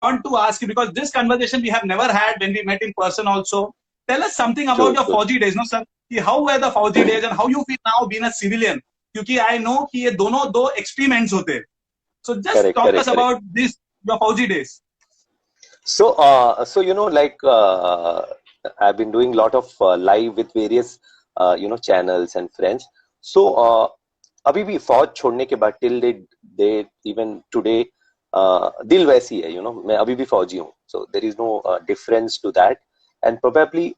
want to ask you, because this conversation we have never had when we met in person also. Tell us something about Sure, your sure. Fauji days, no sir? कि how were the Fauji days and how you feel now being a civilian? क्योंकि I know कि ये दोनों दो extreme ends होते हैं. So just Correct, talk correct, us correct. about this, your Fauji days. So you know, like I've been doing a lot of live with various you know, channels and friends. So अभी भी फौज छोड़ने के बाद till they even today दिल वैसी है, you know, मैं अभी भी फौजी हूँ. So there is no difference to that, and probably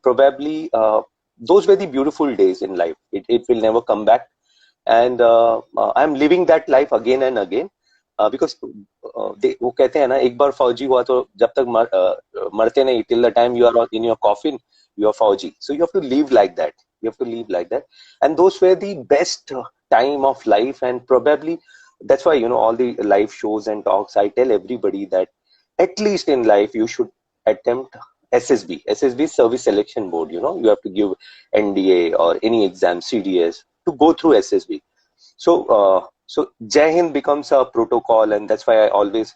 those were the beautiful days in life. It will never come back, and I'm living that life again and again. Because वो कहते हैं ना, एक बार फौजी हुआ तो जब तक मरते नहीं, till the time you are in your coffin, you are फौजी. So you have to live like that. You have to live like that. And those were the best time of life, and probably that's why, you know, all the live shows and talks, I tell everybody that at least in life you should attempt SSB Service Selection Board. You know, you have to give NDA or any exam, CDS, to go through SSB. So Jai Hind becomes a protocol, and that's why I always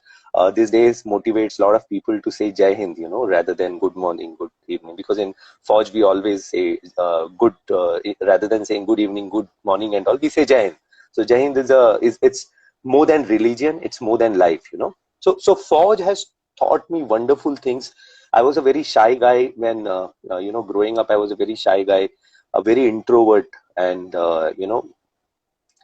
these days motivates a lot of people to say Jai Hind, you know, rather than good morning, good evening. Because in Fauj we always say good rather than saying good evening, good morning, and all, we say Jai Hind. So Jai Hind is it's more than religion, it's more than life, you know. So Fauj has taught me wonderful things. I was a very shy guy when you know, growing up. I was a very shy guy, a very introvert, and you know,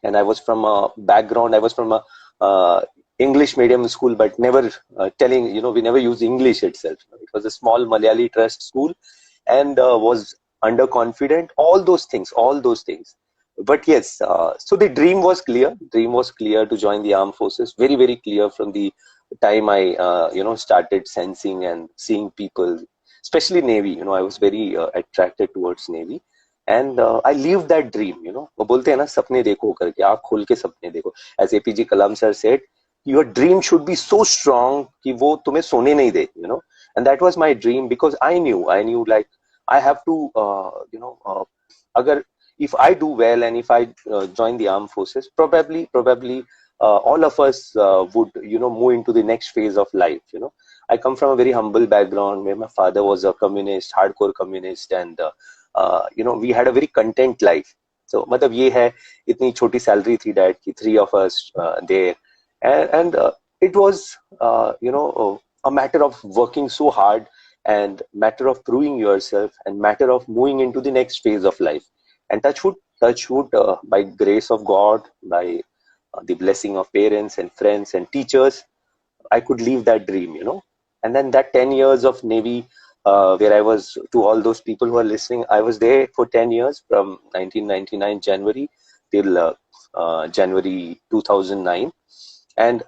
and I was from a background. I was from a English medium school, but never telling, you know, we never used English itself. It was a small Malayali trust school, and was underconfident. All those things. But yes, so the dream was clear. Dream was clear to join the armed forces. Very, very clear from the time I, you know, started sensing and seeing people, especially Navy. You know, I was very attracted towards Navy. And I lived that dream, you know. वो बोलते हैं ना, सपने देखो करके, आँख खोल के सपने देखो. As APJ Kalam sir said, your dream should be so strong कि वो तुम्हें सोने नहीं दे, you know. And that was my dream, because I knew like I have to, you know, अगर if I do well and if I join the armed forces, probably all of us would, you know, move into the next phase of life, you know. I come from a very humble background where my father was a communist, hardcore communist, and you know, we had a very content life. So मतलब ये है, इतनी छोटी salary थी dad की, 3 of us there, and it was you know, a matter of working so hard, and matter of proving yourself, and matter of moving into the next phase of life. And touch wood, by grace of God, by the blessing of parents and friends and teachers, I could live that dream, you know. And then that 10 years of Navy, where I was, to all those people who are listening, I was there for 10 years, from 1999 January till January 2009. And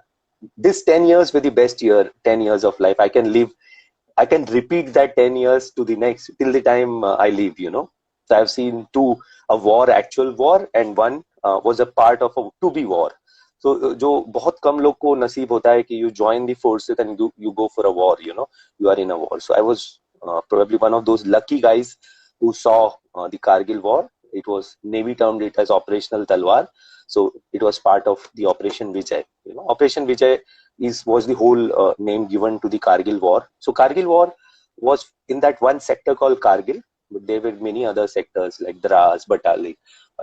this 10 years were the best 10 years of life. I can repeat that 10 years to the next, till the time I leave, you know. So I've seen two, a war, actual war, and one was a part of a to-be war. So जो बहुत कम लोग को नसीब होता है कि you join the forces and you go for a war, you know, you are in a war. So I was probably one of those lucky guys who saw the Kargil war. It was, Navy termed it as Operational Talwar. So it was part of the Operation Vijay. You know, Operation Vijay was the whole name given to the Kargil war. So Kargil war was in that one sector called Kargil, but there were many other sectors like Dras, Batali,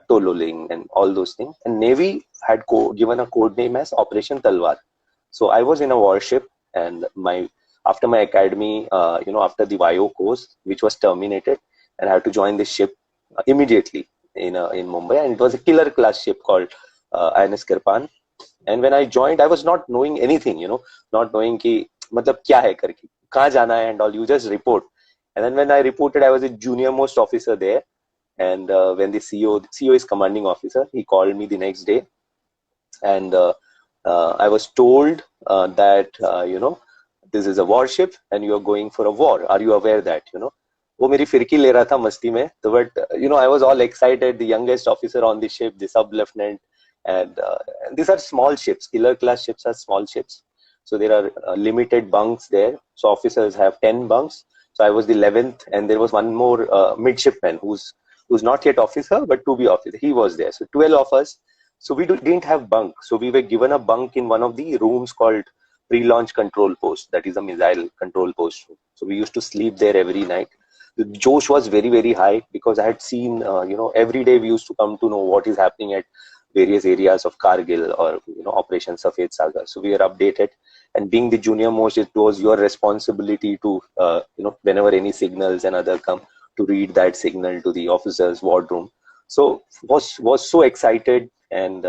Tololing, and all those things. And Navy had given a code name as Operation Talwar. So I was in a warship, and after my academy, you know, after the YO course, which was terminated, and I had to join the ship immediately in Mumbai, and it was a killer class ship called INS Kirpan. And when I joined, I was not knowing anything, you know, not knowing कि मतलब क्या है करके, कहाँ जाना है and all. You just report. And then when I reported, I was a junior most officer there. And when the CEO is commanding officer, he called me the next day, and I was told that you know, this is a warship and you are going for a war. Are you aware that, you know? वो मेरी फिरकी ले रहा था मस्ती में. But you know, I was all excited. The youngest officer on the ship, the sub lieutenant, and these are small ships. Killer class ships are small ships. So there are limited bunks there. So officers have 10 bunks. So I was the 11th, and there was one more midshipman who's not yet officer, but to be officer. He was there. So 12 of us. So we didn't have bunk. So we were given a bunk in one of the rooms called pre-launch control post, that is a missile control post. So we used to sleep there every night. The josh was very, very high because I had seen, every day we used to come to know what is happening at various areas of Kargil or, Operation Safed Sagar. So we were updated. And being the junior most, it was your responsibility to, whenever any signals and other come, to read that signal to the officers' wardroom. So was so excited and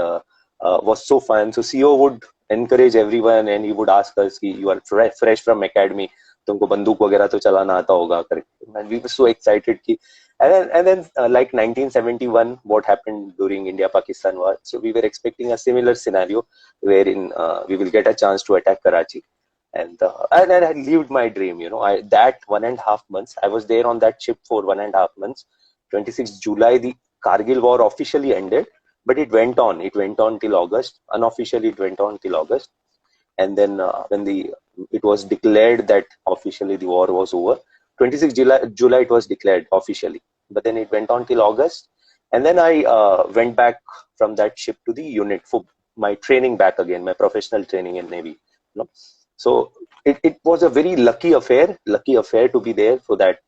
was so fun. So CEO would encourage everyone and he would ask us, you are fresh from academy, तुमको बंदूक वगैरह तो चलाना आता होगा करके. And we were so excited कि and then like 1971, what happened during India-Pakistan war. So we were expecting a similar scenario wherein we will get a chance to attack Karachi. And I lived my dream, that 1.5 months, I was there on that ship for 1.5 months. 26 July, the Kargil war officially ended, but it went on till August. Unofficially, it went on till August. And then when it was declared that officially the war was over, 26 July it was declared officially, but then it went on till August. And then I went back from that ship to the unit for my training back again, my professional training in Navy. So it was a very lucky affair to be there for that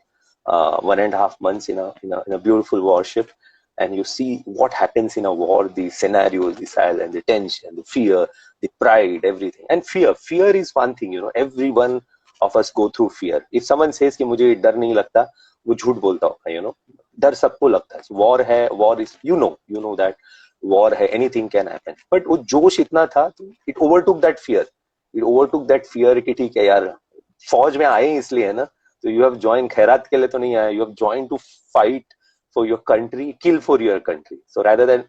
1.5 months in a beautiful warship. And you see what happens in a war, the scenarios, the silence, the tension, the fear, the pride, everything. And fear is one thing, every one of us go through fear. If someone says कि मुझे डर नहीं लगता, वो झूठ बोलता होगा, डर सबको लगता है. War is, you know that war है, anything can happen. But वो जोश इतना था, it overtook that fear. कि ठीक है यार, फौज में आए इसलिए है ना, तो you have joined, खैरात के लिए तो नहीं आया, you have joined to fight for your country, kill for your country. So rather than,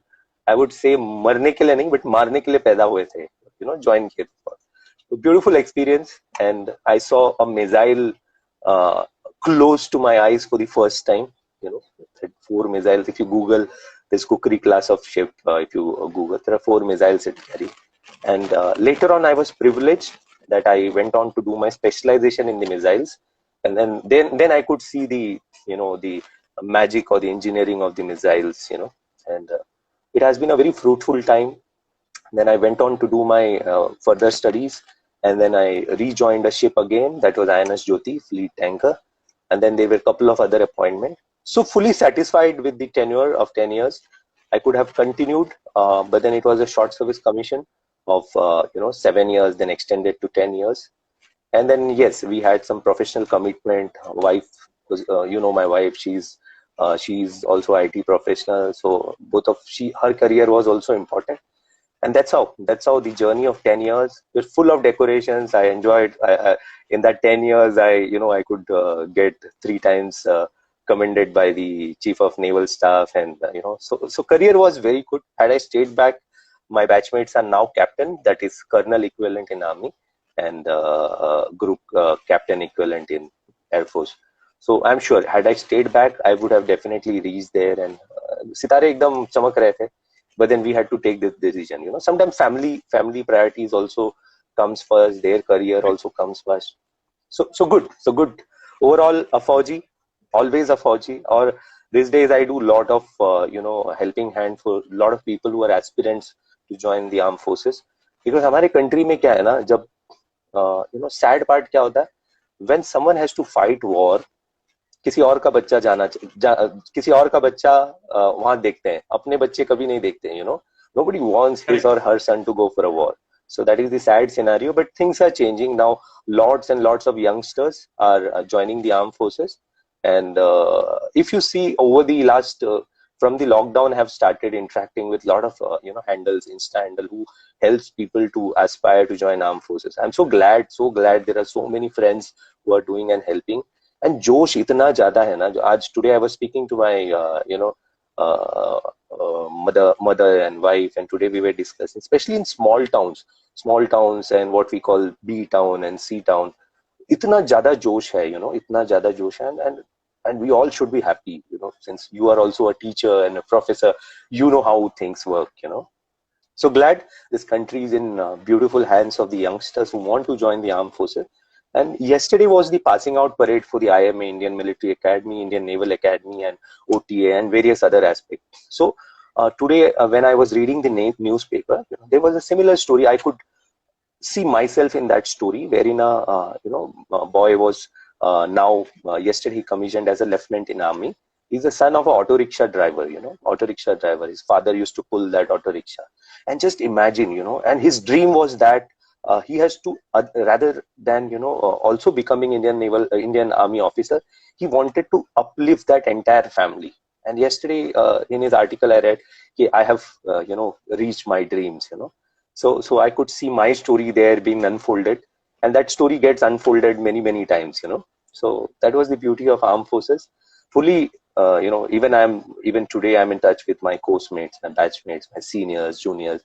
I would say, मरने के लिए नहीं, but मारने के लिए पैदा हुए थे, join किए थे. A beautiful experience, and I saw a missile close to my eyes for the first time. 4 missiles. If you Google this Kukri class of ship, if you Google, there are 4 missiles it carry. And later on, I was privileged that I went on to do my specialization in the missiles, and then I could see the the magic or the engineering of the missiles. And it has been a very fruitful time. Then I went on to do my further studies. And then I rejoined a ship again, that was INS Jyoti, fleet tanker. And then there were a couple of other appointments. So fully satisfied with the tenure of 10 years. I could have continued, but then it was a short service commission of 7 years, then extended to 10 years. And then yes, we had some professional commitment. Wife was, my wife, she's also IT professional. So her career was also important. And that's how the journey of 10 years, we're full of decorations. I enjoyed, in that 10 years, I could get 3 times commended by the Chief of Naval Staff. And, so career was very good. Had I stayed back, my batchmates are now captain, that is colonel equivalent in Army, and group captain equivalent in Air Force. So I'm sure, had I stayed back, I would have definitely reached there. And सितारे एकदम चमक रहे थे. But then we had to take this decision. Sometimes family priorities also comes first. Their career also comes first. So good. Overall, a Fauji, always a Fauji. Or these days I do a lot of helping hand for a lot of people who are aspirants to join the armed forces. Because हमारे country में क्या है ना, जब sad part क्या होता है, when someone has to fight war, किसी और का बच्चा वहां देखते हैं, अपने बच्चे कभी नहीं देखते हैं. Nobody wants his or her son to go for a war. So that is the sad scenario, but things are changing now. Lots and lots of youngsters are joining the armed forces. And if you see over the last from the lockdown, have started interacting with a lot of handles, Insta handle, who helps people to aspire to join armed forces. I'm so glad there are so many friends who are doing and helping. And जोश इतना ज्यादा है ना, जो आज today I was speaking to my mother and wife, and today we were discussing, especially in small towns and what we call B town and C town, इतना ज्यादा जोश है, इतना ज्यादा जोश है, and we all should be happy, since you are also a teacher and a professor, how things work, So glad this country is in beautiful hands of the youngsters who want to join the armed forces. And yesterday was the passing out parade for the IMA, Indian Military Academy, Indian Naval Academy, and OTA, and various other aspects. So today, when I was reading the newspaper, there was a similar story. I could see myself in that story, wherein a boy was now yesterday he commissioned as a lieutenant in army. He's the son of an auto rickshaw driver, auto rickshaw driver. His father used to pull that auto rickshaw. And just imagine, and his dream was that he has to, rather than, also becoming Indian Army officer, he wanted to uplift that entire family. And yesterday, in his article, I read, I have, reached my dreams, So I could see my story there being unfolded, and that story gets unfolded many, many times, So that was the beauty of armed forces. Fully, even today, I'm in touch with my course mates, my batchmates, my seniors, juniors,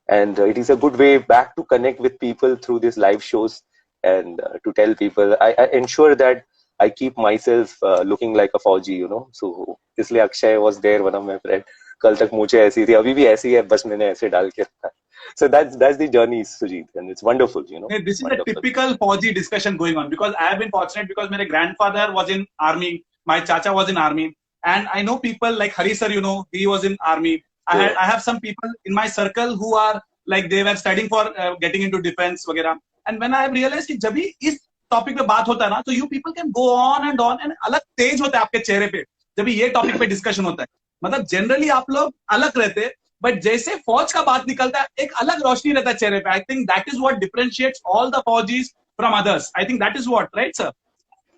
and it is a good way back to connect with people through these live shows and to tell people. I ensure that I keep myself looking like a Fauji, So इसलिए Akshay was there, one of my friends. कल तक मुझे ऐसी थी, अभी भी ऐसी है, बस मैंने ऐसे डाल के रखा. So that's the journey, Sujit, and it's wonderful, This is wonderful. a typical Fauji discussion going on, because I have been fortunate because my grandfather was in army, my chacha was in army, and I know people like Hari sir, he was in army. Yeah. I have some people in my circle who are like they were studying for getting into defense वगैरह. And when I have realized कि जब भी इस topic पे बात होता है ना, तो you people can go on and अलग तेज होता है आपके चेहरे पे जब भी ये टॉपिक पे डिस्कशन होता है. मतलब जनरली आप लोग अलग रहते, बट जैसे फौज का बात निकलता है एक अलग रोशनी रहता है चेहरे पे. I think that is what differentiates all the faujis from others. I think that is what, right sir?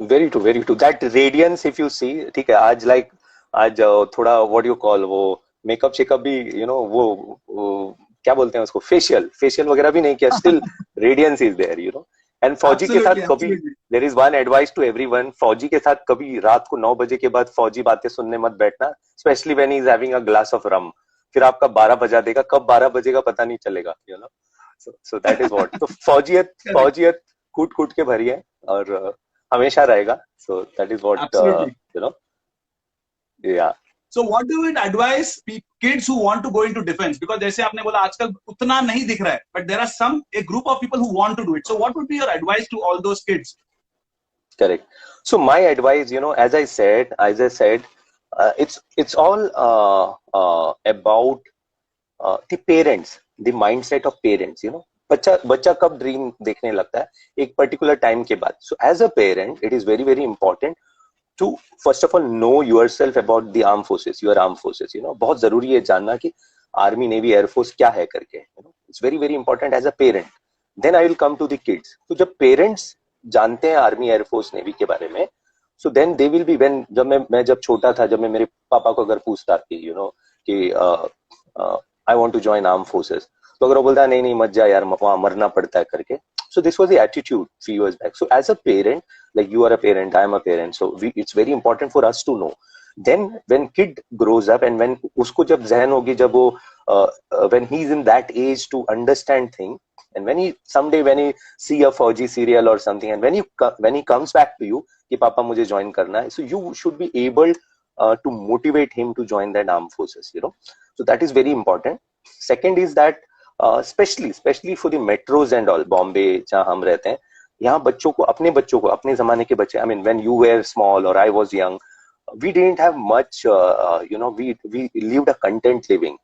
Very true, very true. That radiance, if you see, ठीक है, आज थोड़ा what you call वो मेकअप शेकअप भी, वो क्या बोलते हैं उसको, फेशियल वगैरह भी नहीं किया, still radiance is there, and फौजी के साथ कभी, there is one advice to everyone, फौजी के साथ कभी रात को 9 बजे के बाद फौजी बातें सुनने मत बैठना, specially when he is having a glass of rum. फिर आपका 12 बजा देगा, कब 12 बजेगा पता नहीं चलेगा, so that is what. तो फौजियत कूट के भरी है और हमेशा रहेगा. So that is what yeah. So what do you advise kids who want to go into defense? Because जैसे आपने बोला आजकल उतना नहीं दिख रहा है, but there are a group of people who want to do it. So what would be your advice to all those kids? Correct. So my advice, as I said, it's all about the parents, the mindset of parents. बच्चा कब dream देखने लगता है एक particular time के बाद. So as a parent, it is very, very important to first of all know yourself about the armed forces, your armed forces. बहुत जरूरी है जानना कि आर्मी, नेवी, एयरफोर्स क्या है करके. It's very, very important as a parent. Then I will come to the kids. तो जब पेरेंट्स जानते हैं आर्मी, एयरफोर्स, नेवी के बारे में, so then they will be, when जब मैं जब छोटा था, जब मैं मेरे पापा को अगर पूछता कि I want to join armed forces, तो अगर वो बोलता नहीं मत जा यार, वहां मरना पड़ता है करके. So this was the attitude few years back. So as a parent, like you are a parent, I am a parent, so it's very important for us to know. Then when kid grows up and when उसको जब ज़हन होगी, जब वो when he is in that age to understand things, and when he someday when he see a Fauji serial or something, and when he comes back to you कि पापा मुझे join करना है, so you should be able to motivate him to join that armed forces. So that is very important. Second is that especially for the metros and all, Bombay जहाँ हम रहते हैं, यहाँ बच्चों को, अपने जमाने के बच्चे, I mean when you were small or I was young, we didn't have much, we lived a content living.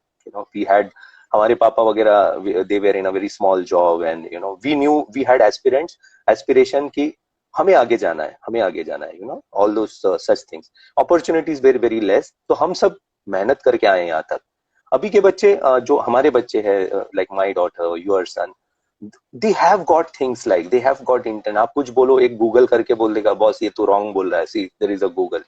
We had, हमारे पापा वगैरह, they were in a very small job, and we knew we had aspiration कि हमें आगे जाना है, all those such things. Opportunities were very less, तो हम सब मेहनत करके आए यहाँ तक. अभी के बच्चे, जो हमारे बच्चे हैं, like my daughter, your son, they have got things like, they have got internet. आप कुछ बोलो, एक गूगल करके बोल देगा, बॉस ये तो रॉन्ग बोल रहा है, see there is a Google.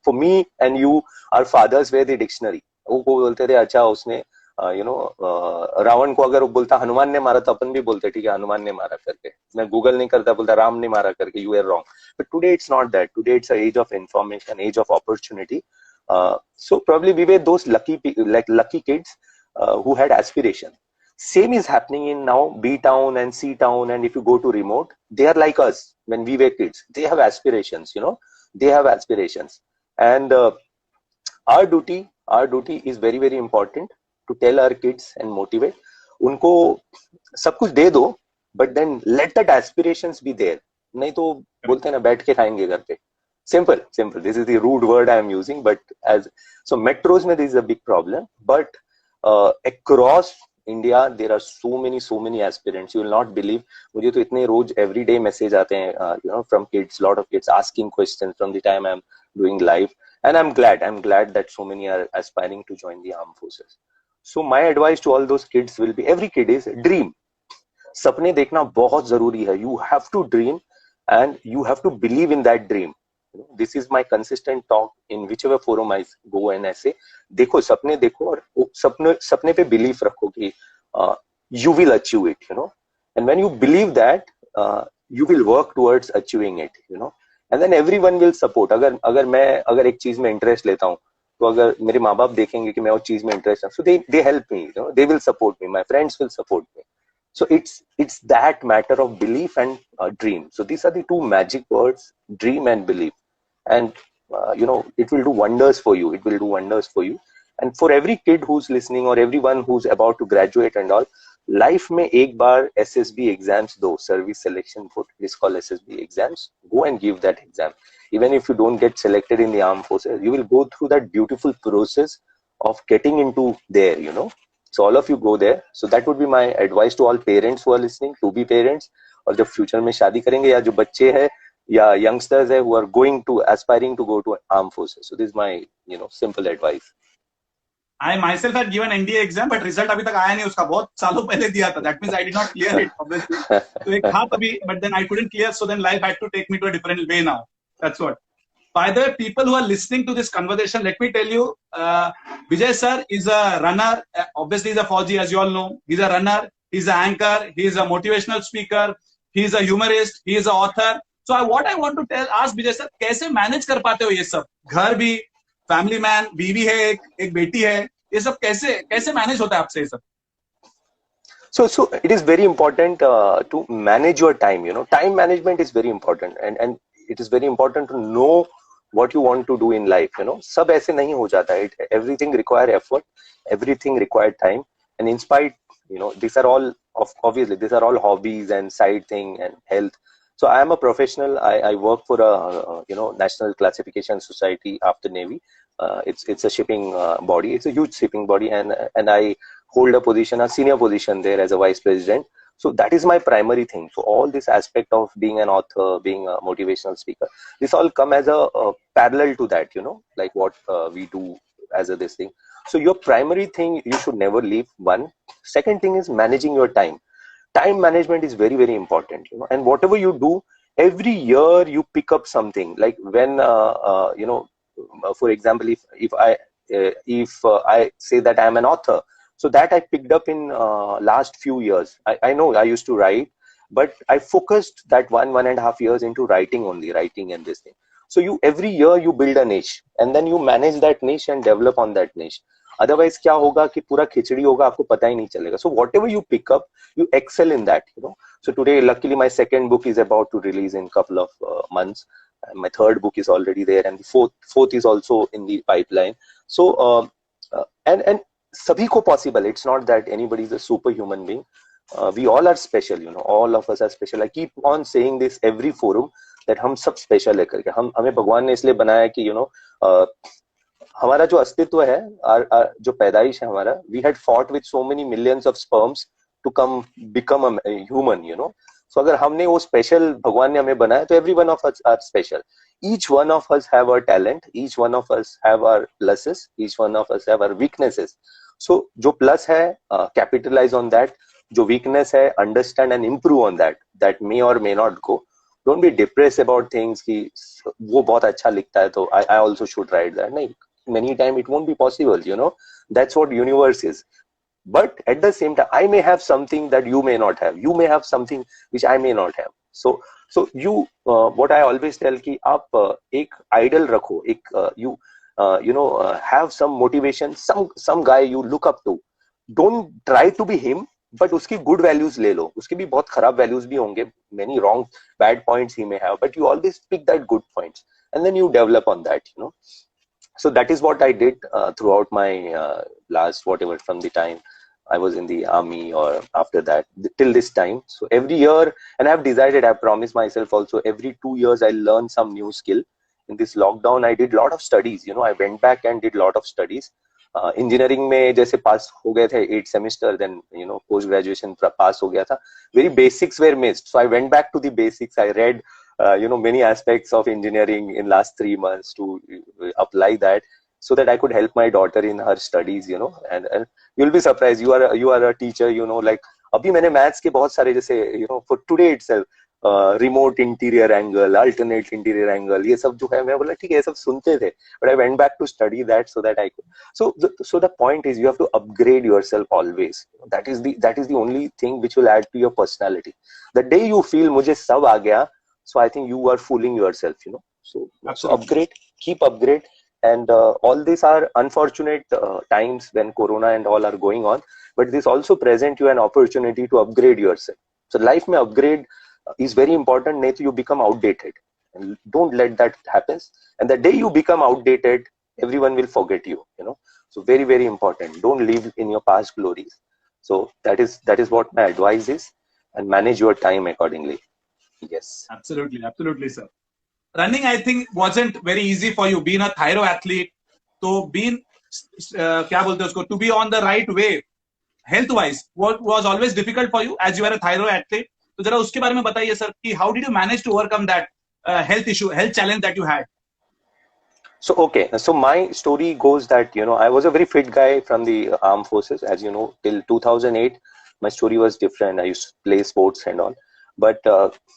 For me and you, our fathers were the dictionary. वो बोलते थे, अच्छा उसने रावण को अगर वो बोलता हनुमान ने मारा, तो अपन भी बोलते ठीक है हनुमान ने मारा करके. मैं गूगल नहीं करता, बोलता राम ने मारा करके, you are wrong. But today it's not that. Today it's an age of information, age of opportunity. So probably we were those lucky kids who had aspiration. Same is happening in now B town and C town, and if you go to remote, they are like us when we were kids. They have aspirations, they have aspirations, and our duty is very, very important to tell our kids and motivate. उनको सब कुछ दे दो, but then let that aspirations be there. नहीं तो बोलते हैं ना, बैठ के खाएंगे घर पे. Simple. This is the rude word I am using, but so metros mein this is a big problem, but across India there are so many aspirants, you will not believe. मुझे तो इतने रोज everyday message आते हैं, you know, from kids, lot of kids asking questions from the time I'm doing live, and I'm glad that so many are aspiring to join the armed forces. So my advice to all those kids will be, every kid is dream. सपने देखना बहुत जरूरी है. You have to dream and you have to believe in that dream. This is my consistent talk in whichever forum I go and I say, देखो सपने देखो और सपने पे belief रखो कि you will achieve it, you know. And when you believe that, you will work towards achieving it, you know. And then everyone will support. अगर एक चीज में interest लेता हूँ, तो अगर मेरे माँ बाप देखेंगे कि मैं उस चीज में interest है, so they help me, you know, they will support me, my friends will support me. So it's that matter of belief and dream. So these are the two magic words, dream and belief. And you know, it will do wonders for you. It will do wonders for you. And for every kid who's listening or everyone who's about to graduate and all, life में एक बार SSB exams दो, service selection board, it is called SSB exams. Go and give that exam. Even if you don't get selected in the armed forces, you will go through that beautiful process of getting into there, you know. So all of you go there. So that would be my advice to all parents who are listening, to be parents, और जब future में शादी करेंगे या जो बच्चे हैं या youngsters है who are aspiring to go to armed forces. So this is my, you know, simple advice. I myself had given NDA exam, but result अभी तक आया नहीं उसका, बहुत सालों पहले दिया था. That means I did not clear it, obviously. तो एक था तभी, but then I couldn't clear, so then life had to take me to a different way now. That's what. By the way, people who are listening to this conversation, let me tell you, Vijay sir is a runner. Obviously, he's a Fauji, as you all know. He's a runner. He's an anchor. He's a motivational speaker. He's a humorist. He is an author. So what I want to ask Vijay sir, कैसे manage कर पाते हो ये सब? घर भी, family man, बीवी है, एक बेटी है, ये सब कैसे manage होता है आपसे ये सब? So it is very important to manage your time. You know, time management is very important, and it is very important to know what you want to do in life. You know, सब ऐसे नहीं हो जाता है. Everything require effort, everything require time, and in spite, you know, these are all obviously these are all hobbies and side thing and health. So I am a professional. I work for a you know, National Classification Society after Navy. It's a shipping body. It's a huge shipping body, and I hold a position, a senior position there as a vice president. So that is my primary thing. So all this aspect of being an author, being a motivational speaker, this all come as a parallel to that, you know, like what we do as a this thing. So your primary thing you should never leave. One. Second thing is managing your time. Time management is very, very important, you know, and whatever you do, every year you pick up something. Like when, you know, for example, if I say that I'm an author, so that I picked up in last few years. I know I used to write, but I focused that 1.5 years into writing only, writing and this thing. So you every year you build a niche, and then you manage that niche and develop on that niche. Otherwise क्या होगा कि पूरा खिचड़ी होगा, आपको पता ही नहीं चलेगा. So whatever you pick up, you excel in that, you know. So today, luckily, my second book is about to release in couple of months. My third book is already there, and the fourth is also in the pipeline. So and sabhi ko possible. It's not that anybody is a superhuman being. We all are special, you know. All of us are special. I keep on saying this every forum that हम सब special है करके. हमें भगवान ने इसलिए बनाया कि, you know, हमारा जो अस्तित्व है, जो पैदाइश है हमारा, we had fought with so many millions of sperms to become a human, you know. So अगर हमने वो special भगवान ने हमें बनाया, तो every one of us are special. Each one of us have our talent, each one of us have our pluses, each one of us have our weaknesses. So जो plus है, capitalize on that. जो weakness है, understand and improve on that. That may or may not go. Don't be depressed about things कि वो बहुत अच्छा लिखता है, तो I also should write that. नहीं, many times it won't be possible, you know. That's what universe is. But at the same time, I may have something that you may not have. You may have something which I may not have. So you, what I always tell कि आप एक idol रखो, एक you know, have some motivation, some guy you look up to. Don't try to be him, but उसकी good values ले लो. उसके भी बहुत खराब values भी होंगे. Many wrong, bad points he may have, but you always pick that good points, and then you develop on that, you know. So that is what I did throughout my last, whatever, from the time I was in the army or after that till this time. So every year, and I've decided, I've promised myself also, every 2 years I learn some new skill. In this lockdown, I did a lot of studies, you know. I went back and did a lot of studies. Engineering में जैसे pass हो गए थे 8 semester, then post graduation pass हो गया था, very basics were missed, so I went back to the basics, I read many aspects of engineering in last 3 months to apply that, so that I could help my daughter in her studies, and you'll be surprised, you are a teacher, like अभी मैंने maths के बहुत सारे जैसे for today itself, remote interior angle, alternate interior angle, ये सब जो है, मैं बोला ठीक है ये सब सुनते थे, but I went back to study that so that I could, so the point is you have to upgrade yourself always. That is the only thing which will add to your personality. The day you feel मुझे सब आ गया, so I think you are fooling yourself, so upgrade, keep upgrade. And all these are unfortunate times when corona and all are going on, but this also present you an opportunity to upgrade yourself. So life mein upgrade is very important, nahi to you become outdated, and don't let that happen. And the day you become outdated, everyone will forget you, so very, very important, don't live in your past glories. So that is what my advice is, and manage your time accordingly. Yes, absolutely sir. Running, I think, wasn't very easy for you, being a thyro athlete. So being क्या बोलते हैं उसको, to be on the right way health wise was always difficult for you as you are a thyro athlete. तो जरा उसके बारे में बताइए सर कि how did you manage to overcome that health issue, health challenge that you had? So okay, so my story goes that I was a very fit guy from the armed forces, as you know, till 2008. My story was different. I used to play sports and all, but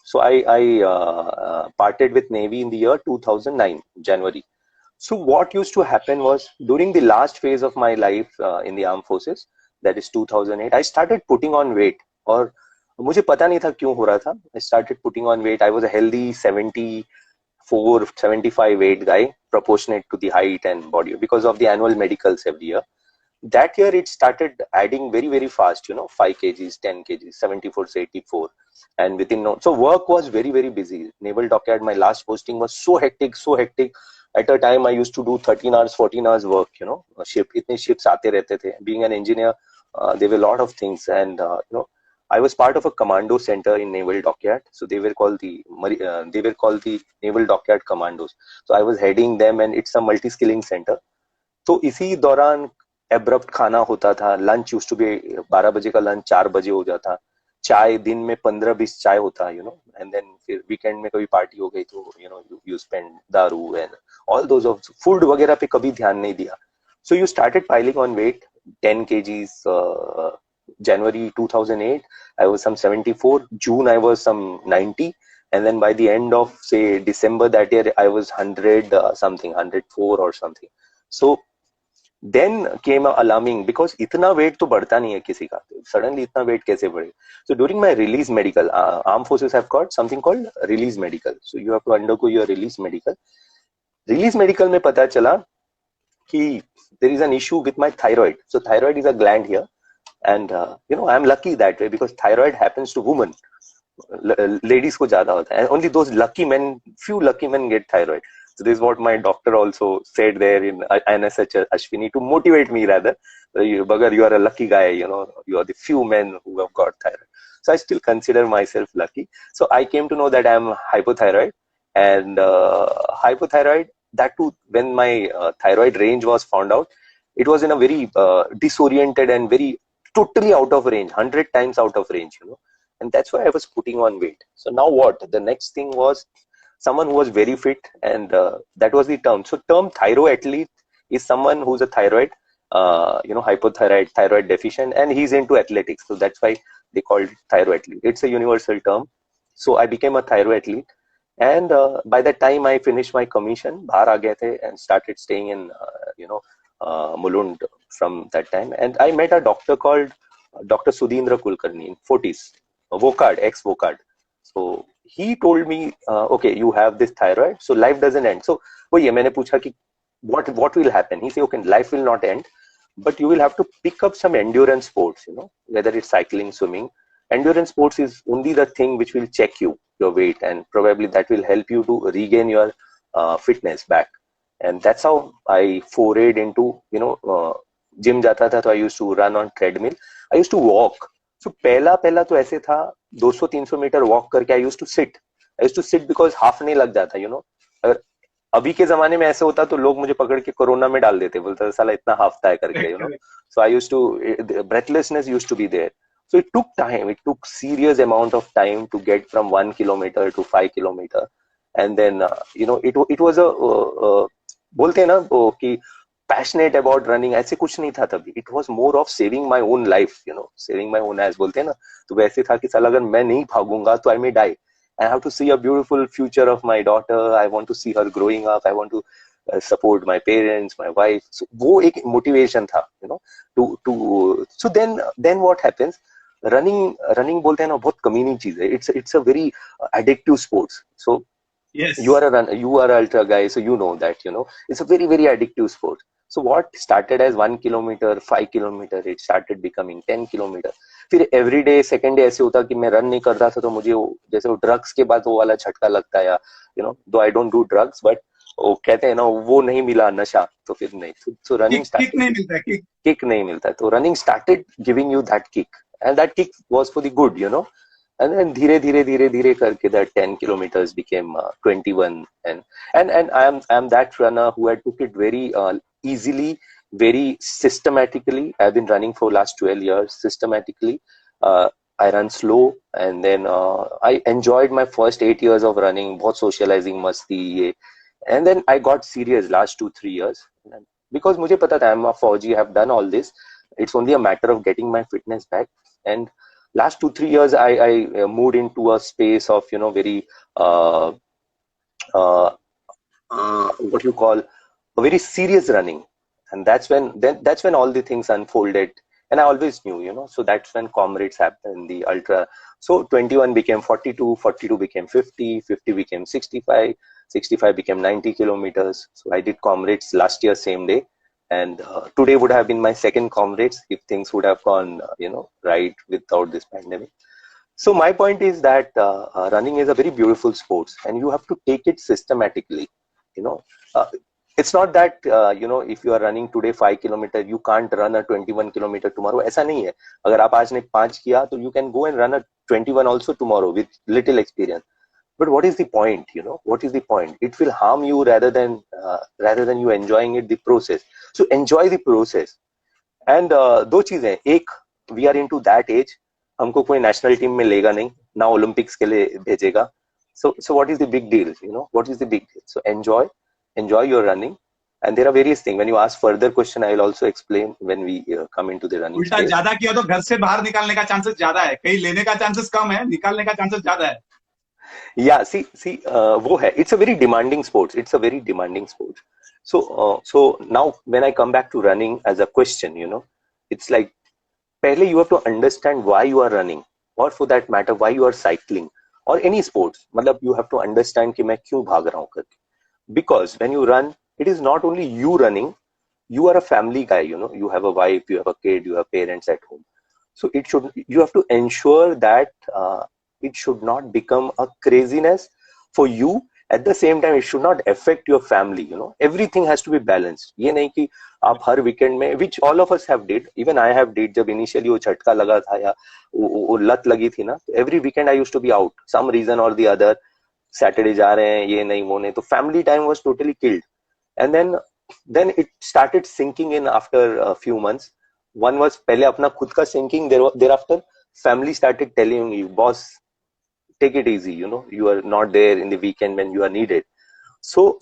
so I parted with Navy in the year 2009 January. So what used to happen was, during the last phase of my life in the armed forces, that is 2008, I started putting on weight. और मुझे पता नहीं था क्यों हो रहा था. I started putting on weight. I was a healthy 74, 75 weight guy, proportionate to the height and body, because of the annual medicals every year. That year it started adding very, very fast, 5 kgs, 10 kgs, 74 to 84. And within so work was very, very busy. Naval Dockyard, my last posting was so hectic, so hectic. At a time I used to do 13 hours, 14 hours work, itne ships aate rehte the. Being an engineer, there were a lot of things, and I was part of a commando center in Naval Dockyard. So they were called the Naval Dockyard Commandos. So I was heading them, and it's a multi-skilling center. तो इसी दौरान abrupt खाना होता था. Lunch used to be 12 बजे का lunch 4 बजे हो जाता. चाय दिन में 15-20 चाय होता, एंड देन फिर वीकेंड में कभी पार्टी हो गई तो यू स्पेंड दारू and all those of food वगैरह पे कभी ध्यान नहीं दिया. So you started piling on weight, 10 kgs. January 2008 I was some 74. June I was some 90, and then by the end of say December that year I was 100 something, 104 or something. So then came alarming, because इतना weight तो बढ़ता नहीं है किसी का, suddenly इतना weight कैसे बढ़े. So during my release medical, armed forces have got something called release medical. So you have to undergo your release medical. Release medical में पता चला कि there is an issue with my thyroid. So thyroid is a gland here, and I am lucky that way, because thyroid happens to women. Ladies को ज्यादा होता है, and only those lucky men, few lucky men get thyroid. So this is what my doctor also said there in INSH Ashwini, to motivate me rather. Bagar, you are a lucky guy, you are the few men who have got thyroid. So I still consider myself lucky. So I came to know that I am hypothyroid, and hypothyroid, that too when my thyroid range was found out, it was in a very disoriented and very totally out of range, 100 times out of range, and that's why I was putting on weight. So now what? The next thing was someone who was very fit, and that was the term. So term thyro athlete is someone who's a thyroid, hypothyroid, thyroid deficient, and he's into athletics. So that's why they called it thyro athlete. It's a universal term. So I became a thyro athlete, and by the time I finished my commission, bahar aa gaye the, and started staying in Mulund from that time. And I met a doctor called Dr. Sudhindra Kulkarni in Fortis, Vocard, ex-Vocard. So he told me, okay, you have this thyroid, so life doesn't end. So वही मैंने पूछा कि what will happen? He said, okay, life will not end, but you will have to pick up some endurance sports, whether it's cycling, swimming. Endurance sports is only the thing which will check your weight, and probably that will help you to regain your fitness back. And that's how I forayed into, gym जाता था तो I used to run on treadmill. I used to walk. So पहला तो ऐसे था, 200-300 metre walk करके I used to sit because half नहीं लग जाता, अगर अभी के जमाने में ऐसे होता तो लोग मुझे पकड़ के कोरोना में डाल देते, बोलता था साला इतना हाफता है करके, you know. Correct. So I used to, breathlessness used to be there. So it took time. It took serious amount of time to get from 1 kilometer to 5 kilometer, and then it was a बोलते हैं ना वो कि passionate about running, ऐसे कुछ नहीं था तभी. It was more of saving my own life, saving my own age बोलते हैं ना. तो वैसे था कि साला अगर मैं नहीं भागूंगा तो I may die. I have to see a beautiful future of my daughter. I want to see her growing up. I want to support my parents, my wife. So वो एक motivation था, to so then what happens? Running बोलते हैं ना बहुत कमीनी चीज है. It's a very addictive sports. So Yes. you are an ultra guy, so you know that, it's a very, very addictive sport. So what started as 1 kilometer, 5 kilometer, it started becoming 10 kilometer. फिर every day second day ऐसे होता कि मैं run नहीं करता था तो मुझे जैसे वो ड्रग्स के बाद वो वाला झटका लगता है, या दो I don't do drugs, but वो कहते हैं ना वो नहीं मिला नशा, तो फिर नहीं. तो रनिंग किक नहीं मिलता है, किक नहीं मिलता, तो running started giving you that kick, and that kick was for the good, and then धीरे करके that 10 kilometers became 21, and I am that runner who had took it very easily, very systematically. I've been running for last 12 years systematically. I run slow, and then I enjoyed my first 8 years of running, बहुत socializing मस्ती ये, and then I got serious last 2-3 years because मुझे पता था I'm a Fauji, I have done all this. It's only a matter of getting my fitness back. And last 2-3 years I moved into a space of very what you call a very serious running, and that's when all the things unfolded. And I always knew, so that's when comrades happened, the ultra. So 21 became 42, 42 became 50, 50 became 65, 65 became 90 kilometers. So I did comrades last year same day, and today would have been my second comrades if things would have gone right without this pandemic. So my point is that running is a very beautiful sport, and you have to take it systematically. It's not that if you are running today 5 kilometer, you can't run a 21 kilometer tomorrow. ऐसा नहीं है. अगर आप आज ने 5 किया तो you can go and run a 21 also tomorrow with little experience. But what is the point? What is the point? It will harm you rather than you enjoying it, the process. So enjoy the process. And दो चीजें, एक, we are into that age, हमको कोई national team में लेगा नहीं, ना Olympics के लिए भेजेगा. So what is the big deal? What is the big deal? So enjoy your running. And there are various things. When you ask further question, I will also explain when we come into the running उल्टा space. ज्यादा किया तो घर से बाहर निकालने का chances ज्यादा है, कहीं लेने का चांसेस कम है, निकालने का चांसेस ज्यादा है. Yeah, see, वो है. It's a very demanding sport. It's a very demanding sport. So now when I come back to running as a question, it's like, पहले you have to understand why you are running, or for that matter, why you are cycling, or any sports. मतलब you have to understand कि मैं क्यों भाग रहा हूँ करके. Because when you run, it is not only you running, you are a family guy, you have a wife, you have a kid, you have parents at home. So you have to ensure that it should not become a craziness for you. At the same time, it should not affect your family. Everything has to be balanced. ये नहीं कि आप हर weekend में, which all of us have did, even I have did, जब initially वो झटका लगा था या वो लत लगी थी ना, every weekend I used to be out, some reason or the other. Saturday जा रहे हैं, ये नहीं वो नहीं, तो family time was totally killed. And then it started sinking in after a few months. One was पहले अपना खुद का sinking, thereafter family started telling you, boss, take it easy, you are not there in the weekend when you are needed. So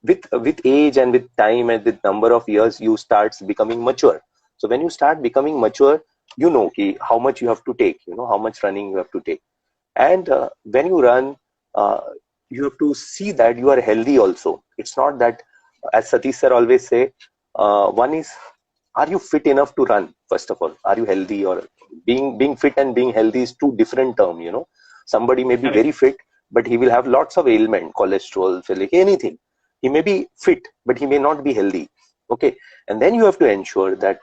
with age and with time and with number of years, you start becoming mature. So when you start becoming mature, you know how much you have to take, how much running you have to take. And when you run, you have to see that you are healthy also. It's not that, as Satish sir always say, one is, are you fit enough to run? First of all, are you healthy? Or being fit and being healthy is two different terms, Somebody may be very fit, but he will have lots of ailment, cholesterol, anything. He may be fit, but he may not be healthy. Okay, and then you have to ensure that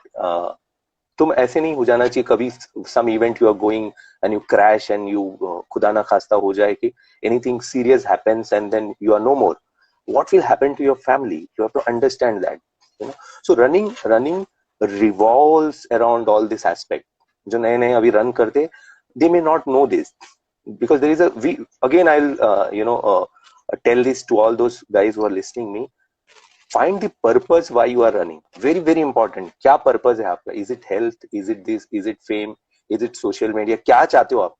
तुम ऐसे नहीं हो जाना चाहिए कभी some event you are going and you crash and you खुदा ना खास्ता हो जाए कि anything serious happens and then you are no more. What will happen to your family? You have to understand that. So running revolves around all this aspect. जो नए नए अभी run करते, they may not know this. Because there is I'll tell this to all those guys who are listening me. Find the purpose why you are running. Very very important. क्या purpose है आपका? Is it health? Is it this? Is it fame? Is it social media? क्या चाहते हो आप?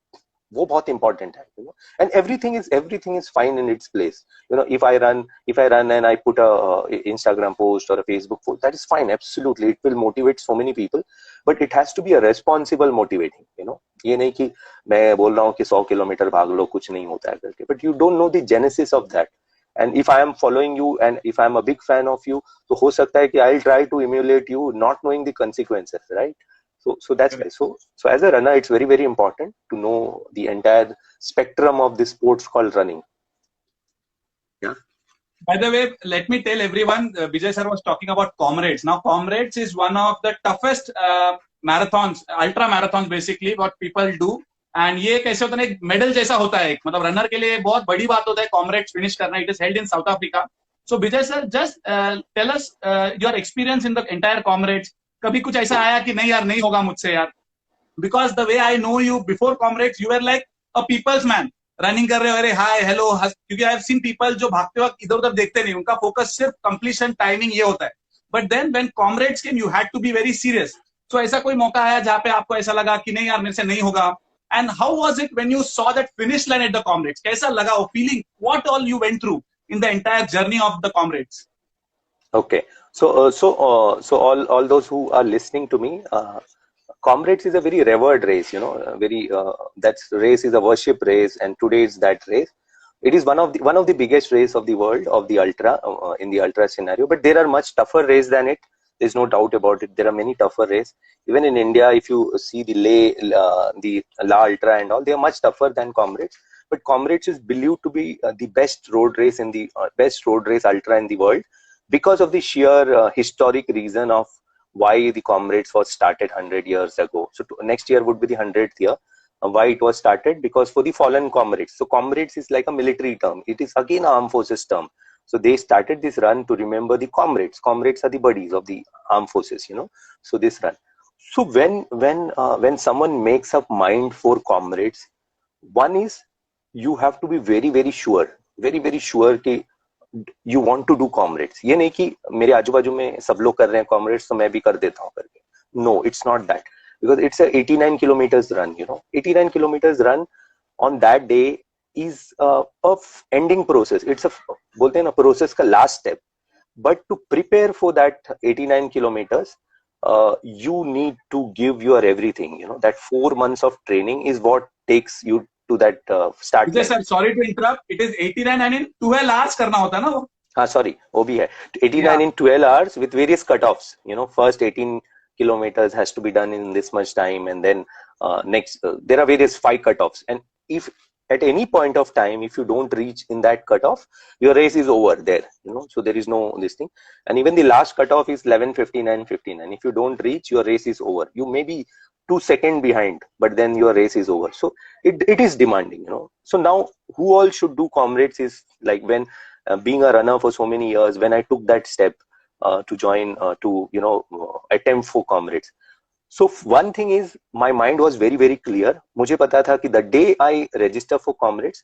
वो बहुत important है, you know. And everything is fine in its place. You know, if I run and I put a Instagram post or a Facebook post, that is fine, absolutely. It will motivate so many people, but it has to be a responsible motivating. You know, ये नहीं कि मैं बोल रहा हूँ कि 100 kilometre भाग लो, कुछ नहीं होता है करके. But you don't know the genesis of that. And if I am following you and if I am a big fan of you, तो हो सकता है कि I'll try to emulate you, not knowing the consequences, right? So that's why. So as a runner, it's very very important to know the entire spectrum of the sports called running. Yeah. By the way, let me tell everyone, Vijay sir was talking about Comrades. Now, Comrades is one of the toughest marathons, ultra marathons basically, what people do. And ये कैसे होता है, एक medal जैसा होता है, मतलब runner के लिए बहुत बड़ी बात होता है Comrades फिनिश करना. It is held in South Africa. So Vijay sir, just tell us your experience in the entire Comrades. कभी कुछ ऐसा आया कि नहीं यार, नहीं होगा मुझसे यार? Because the way I know you before Comrades, you were like a people's man. Running कर रहे हो, अरे हाय हेलो, क्योंकि आई हैव सीन पीपल जो भागते वक्त इधर उधर देखते नहीं, उनका फोकस सिर्फ कंप्लीशन टाइमिंग ये होता है. But then when comrades came, you had to be very serious. So ऐसा कोई मौका आया जहाँ पे आपको ऐसा लगा कि नहीं यार मेरे से नहीं होगा? And how was it when you saw that finish line at the comrades? कैसा लगा वो feeling? What all you went through in the entire journey of the comrades? Okay, so all those who are listening to me, Comrades is a very revered race, you know, that race is a worship race, and today is that race. It is one of the biggest race of the world of the ultra in the ultra scenario. But there are much tougher race than it. There's no doubt about it. There are many tougher race. Even in India, if you see the La Ultra and all, they are much tougher than Comrades. But Comrades is believed to be the best road race in the best road race ultra in the world, because of the sheer historic reason of why the Comrades was started 100 years ago. So next year would be the 100th year. Why it was started? Because for the fallen Comrades. So Comrades is like a military term. It is again an armed forces term. So they started this run to remember the Comrades. Comrades are the buddies of the armed forces, you know. So this run. So when someone makes up mind for Comrades, one is you have to be very very sure कि you want to do Comrades. ये नहीं कि मेरे आजू बाजू में सब लोग कर रहे हैं Comrades तो मैं भी कर देता हूँ करके. No, it's not that, because it's a 89 kilometers run, you know. 89 kilometers run on that day is a ending process. It's a बोलते हैं ना process का last step. But to prepare for that 89 kilometers, you need to give your everything, you know. That 4 months of training is what takes you to that start. Sir, sorry to interrupt. It is 89 and in 12 hours करना होता है ना वो? हाँ, sorry, वो भी है. 89 in 12 hours with various cutoffs. You know, first 18 kilometers has to be done in this much time, and then next there are various 5 cutoffs. And if at any point of time, if you don't reach in that cutoff, your race is over there. You know, so there is no this thing. And even the last cutoff is 11:59:59. And if you don't reach, your race is over. You may be 2 seconds behind, but then your race is over. So it is demanding, you know. So now who all should do Comrades is like when being a runner for so many years, when I took that step to join to, you know, attempt for Comrades. So one thing is my mind was very very clear. मुझे पता था कि the day I register for Comrades,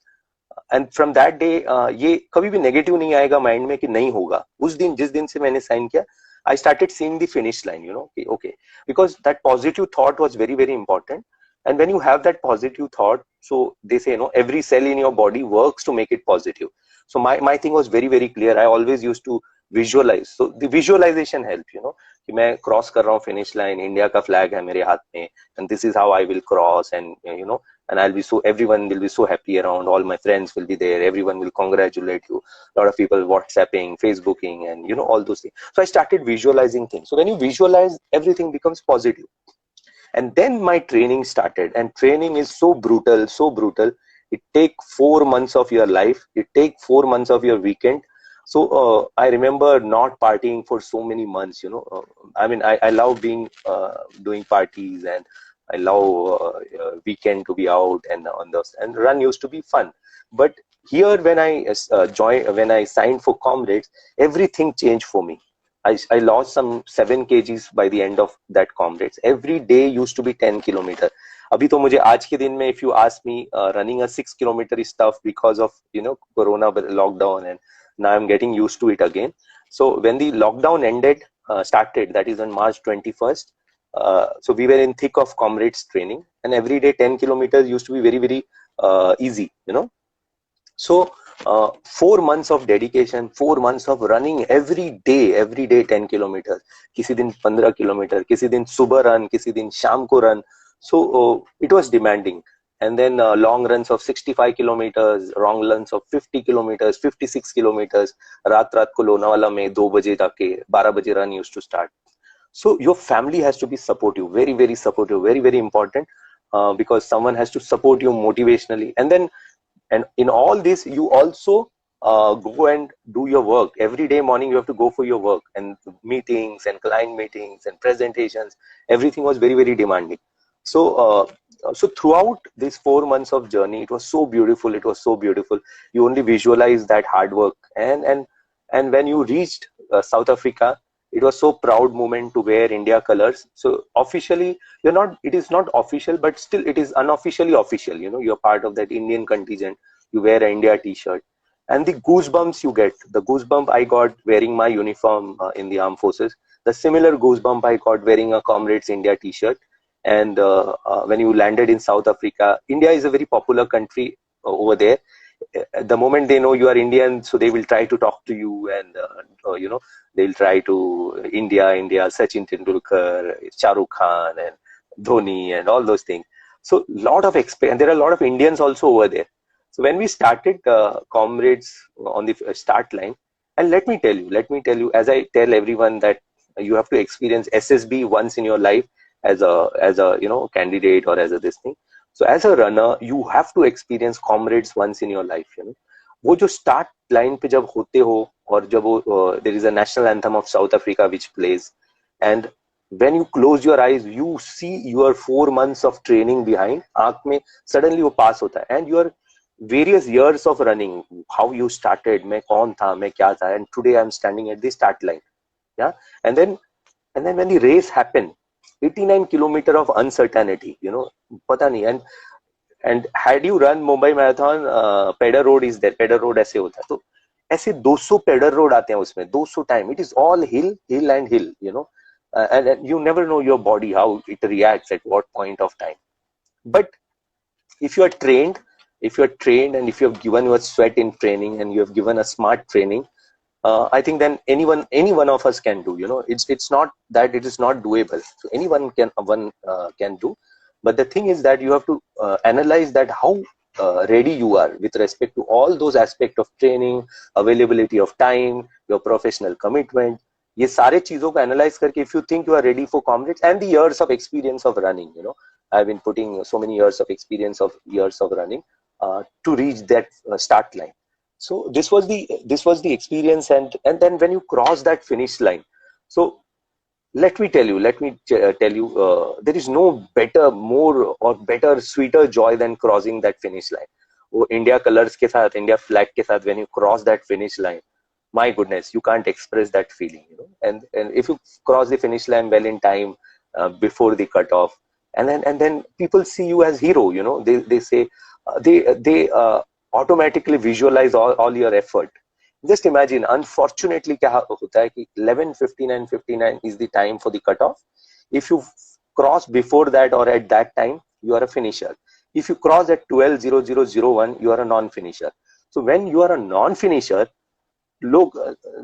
and from that day ये कभी भी negative नहीं आएगा mind में कि नहीं होगा. उस दिन जिस दिन से मैंने sign किया, I started seeing the finish line, you know. Okay, because that positive thought was very very important. And when you have that positive thought, so they say, you know, every cell in your body works to make it positive. So my thing was very very clear. I always used to visualize. So the visualization helped, you know, कि मैं cross कर रहा हूँ finish line, India का flag है मेरे हाथ में, and this is how I will cross, and you know, and everyone will be so happy around, all my friends will be there, everyone will congratulate you, a lot of people WhatsApping, Facebooking, and you know, all those things. So I started visualizing things. So when you visualize, everything becomes positive. And then my training started, and training is so brutal, so brutal. It takes 4 months of your life. It takes 4 months of your weekend. So I remember not partying for so many months, you know. I mean, I love being doing parties, and I love weekend to be out and on those, and run used to be fun. But here when I when I signed for Comrades, everything changed for me. I lost some 7 kgs by the end of that Comrades. Every day used to be 10 kilometers. अभी तो मुझे आज के दिन में, if you ask me, running a 6 kilometer is tough because of, you know, Corona lockdown, and now I'm getting used to it again. So when the lockdown started, that is on March 21st. So we were in thick of comrades training, and every day 10 kilometers used to be very, very easy, you know. So 4 months of dedication, 4 months of running every day 10 kilometers. किसी दिन 15 kilometer, किसी दिन सुबह run, किसी दिन शाम को run. So it was demanding. And then long runs of 65 kilometers, long runs of 50 kilometers, 56 kilometers. रात को लोनावाला में 2 बजे जाके 12 बजे run used to start. So your family has to be supportive, very, very supportive, very, very important, because someone has to support you motivationally. And in all this, you also go and do your work. Every day morning, you have to go for your work, and meetings and client meetings and presentations. Everything was very, very demanding. So throughout these 4 months of journey, it was so beautiful. It was so beautiful. You only visualize that hard work. And when you reached South Africa, it was so proud moment to wear India colors. So officially, it is not official, but still it is unofficially official. You know, you're part of that Indian contingent. You wear an India t-shirt, and the goosebumps you get, the goosebump I got wearing my uniform in the armed forces, the similar goosebump I got wearing a Comrades India t-shirt. And when you landed in South Africa, India is a very popular country over there. The moment they know you are Indian, so they will try to talk to you, and you know, they'll try to India, Sachin Tendulkar, Shah Rukh Khan, and Dhoni, and all those things. So and there are a lot of Indians also over there. So when we started Comrades on the start line, and let me tell you, as I tell everyone, that you have to experience SSB once in your life as a you know, candidate, or as a this thing. So as a runner, you have to experience Comrades once in your life. You know, वो जो start line पे जब होते हो, और जब वो there is a national anthem of South Africa which plays, and when you close your eyes, you see your 4 months of training behind. आँख में suddenly वो pass होता है, and your various years of running, how you started, मैं कौन था, मैं क्या था, and today I'm standing at the start line. Yeah, and then when the race happened, 89 kilometer of uncertainty, you know, पता नहीं. And had you run Mumbai Marathon, Pedder Road is there. Pedder Road ऐसे होता है, तो ऐसे 200 Pedder Road आते हैं उसमें, 200 time. It is all hill and hill, you know, and you never know your body how it reacts at what point of time. But if you are trained, and if you have given your sweat in training, and you have given a smart training, I think then any one of us can do. You know, it's not that it is not doable. So anyone can do. But the thing is that you have to analyze that how ready you are with respect to all those aspects of training, availability of time, your professional commitment. ये सारे चीजों को analyze करके, if you think you are ready for Comrades, and the years of experience of running, you know, I've been putting so many years of experience of running to reach that start line. So this was the experience, and then when you cross that finish line, so let me tell you, there is no better, more or better, sweeter joy than crossing that finish line. वो India colors के साथ, India flag के साथ, when you cross that finish line, my goodness, you can't express that feeling, you know. And if you cross the finish line well in time, before the cutoff, and then people see you as hero, you know. They say they automatically visualize all your effort. Just imagine, unfortunately क्या होता है कि 11:59:59 is the time for the cutoff. If you cross before that or at that time, you are a finisher. If you cross at 12:00:01, you are a non-finisher. So when you are a non-finisher, लोग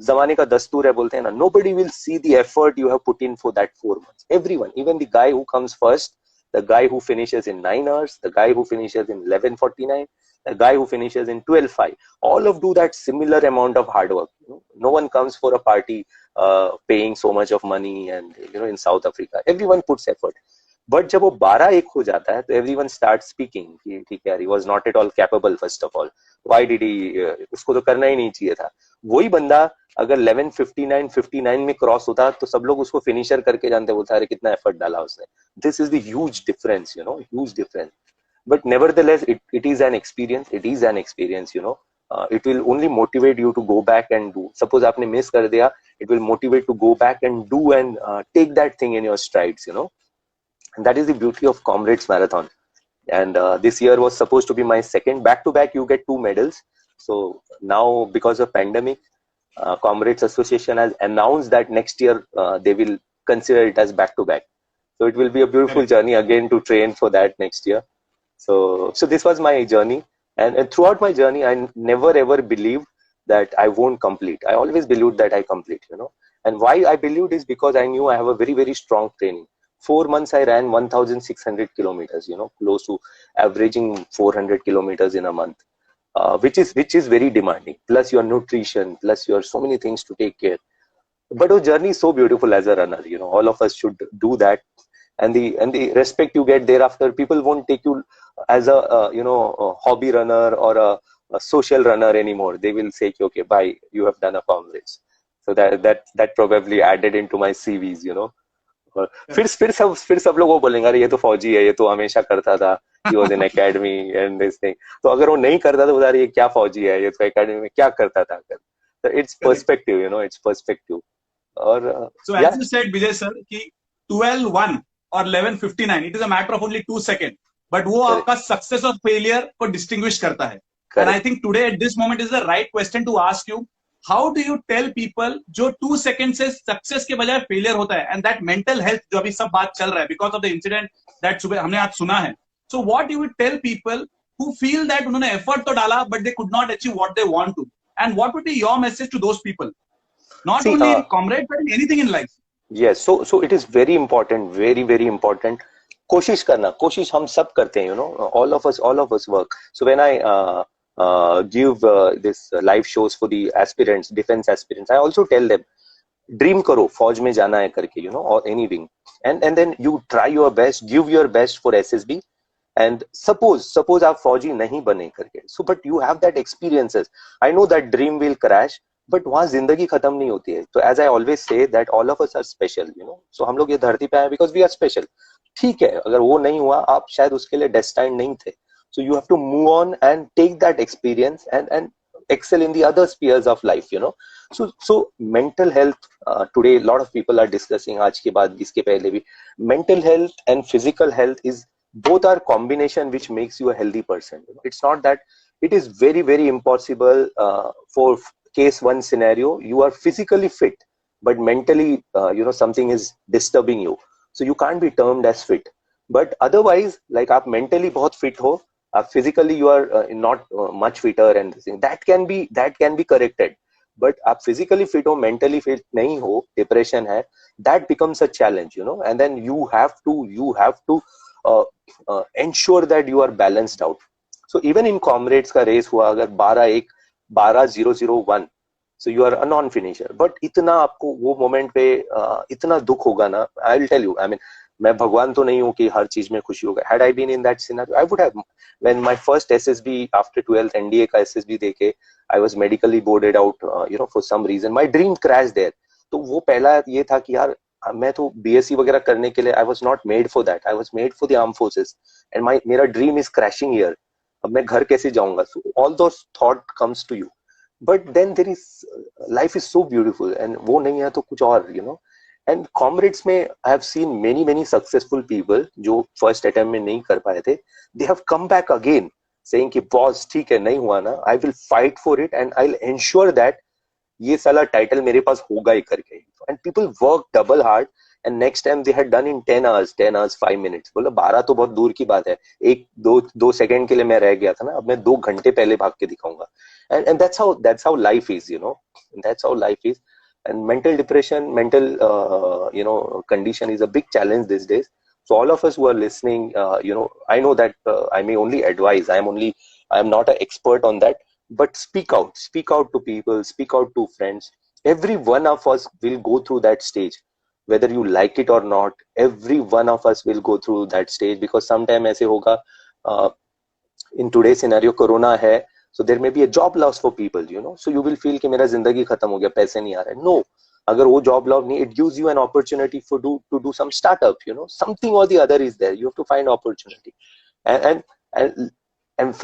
जमाने का दस्तूर है बोलते हैं ना, nobody will see the effort you have put in for that 4 months. Everyone, even the guy who comes first, the guy who finishes in 9 hours, the guy who finishes in 11:49, the guy who finishes in 12:05, all of do that similar amount of hard work. You know? No one comes for a party paying so much of money, and you know, in South Africa everyone puts effort. But जब वो 12:01 हो जाता है, तो everyone starts speaking कि ठीक है, he was not at all capable. First of all, why did he? उसको तो करना ही नहीं चाहिए था. वही बंदा अगर 11:59:59 में क्रॉस होता, तो सब लोग उसको फिनिशर करके जानते, बोलता है कितना एफर्ट डाला उसने. This is the huge difference, you know, huge difference. But nevertheless, it is an experience. It is an experience, you know. It will only motivate you to go back and do. Suppose आपने miss कर दिया, it will motivate to go back and do, and take that thing in your strides, you know. And that is the beauty of Comrades Marathon. And this year was supposed to be my second. Back to back, you get 2 medals. So now, because of pandemic, Comrades Association has announced that next year they will consider it as back to back. So it will be a beautiful journey again to train for that next year. So this was my journey, and throughout my journey, I never ever believed that I won't complete. I always believed that I complete, you know. And why I believed is because I knew I have a very, very strong training. 4 months I ran 1,600 kilometers, you know, close to averaging 400 kilometers in a month, which is very demanding. Plus your nutrition, plus your so many things to take care. But our journey is so beautiful as a runner, you know. All of us should do that, and the respect you get thereafter. People won't take you as a a hobby runner or a social runner anymore. They will say, okay, bye, you have done a Comrades. So that probably added into my CVs, you know. और फिर सब लोग वो बोलेंगे, अरे ये तो फौजी है, ये तो हमेशा करता था, he was in academy and this thing. तो अगर वो नहीं करता तो बता रही ये क्या फौजी है, ये तो एकेडमी में क्या करता था. So it's perspective, you know, it's perspective. और so as you said, Vijay sir, कि 12:01 or 11:59, it is a matter of only 2 seconds, but वो आपका success or failure को distinguish करता है. And I think today at this moment is the right question to ask you. How do you tell people जो 2 seconds से success के बजाय failure होता है, and that mental health जो अभी सब बात चल रहा है because of the incident that सुबह हमने आज सुना है. So what you would tell people who feel that उन्होंने effort तो डाला but they could not achieve what they want to, and what would be your message to those people, not only in Comrades but in anything in life? Yes, so it is very important, very very important. कोशिश करना, कोशिश हम सब करते हैं, you know, all of us work. So when I give this live shows for the aspirants, defense aspirants, I also tell them, dream करो फौज में जाना है करके, you know, or any wing, and then you try your best, give your best for SSB, and suppose आप फौजी नहीं बने करके, so but you have that experiences. I know that dream will crash, but वहाँ जिंदगी खत्म नहीं होती है. तो as I always say that all of us are special, you know. So हम लोग ये धरती पे आए because we are special. ठीक है, अगर वो नहीं हुआ, आप शायद उसके लिए destined नहीं थे. So you have to move on and take that experience and excel in the other spheres of life, you know. So mental health, today a lot of people are discussing, आज के बाद इसके पहले भी, mental health and physical health is both are combination which makes you a healthy person. You know? It's not that it is very very impossible for case one scenario you are physically fit but mentally you know, something is disturbing you, so you can't be termed as fit. But otherwise, like आप mentally बहुत fit हो, physically you are not much fitter, and that can be corrected. But आप physically fit हो, mentally fit नहीं हो, depression है, that becomes a challenge, you know. And then you have to ensure that you are balanced out. So even in Comrades का race हुआ, अगर 12:01 12:001, so you are a non-finisher, but इतना आपको वो moment पे इतना दुख होगा ना, I will tell you, I mean, मैं भगवान तो नहीं हूँ कि हर चीज में खुशी होगा. Had I been in that scenario, I would have. When my first SSB after 12th NDA का SSB देके, I was medically boarded out, you know, for some reason. My dream crashed there. तो वो पहला ये था कि यार मैं तो BSc वगैरह करने के लिए, I was not made for that. I was made for the armed forces, and मेरा dream is crashing here. अब मैं घर कैसे जाऊंगा? So all those thought comes to you, but then there is, life is so beautiful, and वो नहीं है तो कुछ और, you know. And Comrades में I have seen many successful people जो first attempt में नहीं कर पाए थे, they have come back again saying कि boss ठीक है, नहीं हुआ ना, I will fight for it and I'll ensure that ये साला title मेरे पास होगा ही करके. And people work double hard, and next time they had done in 10 hours 5 minutes. बोला 12 तो बहुत दूर की बात है, एक दो सेकंड के लिए मैं रह गया था ना, अब मैं 2 घंटे पहले भाग के दिखाऊंगा. And that's how life is, you know. That's how life is. And mental depression, mental you know, condition is a big challenge these days. So all of us who are listening, you know, I know that I may only advise, I am not an expert on that, but speak out to people, speak out to friends. Every one of us will go through that stage, whether you like it or not. Every one of us will go through that stage, because sometime ऐसे होगा, in today's scenario corona है, so there may be a job loss for people, you know. So you will feel कि मेरा जिंदगी खत्म हो गया, पैसे नहीं आ रहे. No, अगर वो job loss नहीं, it gives you an opportunity to do some startup, you know. Something or the other is there. You have to find opportunity, and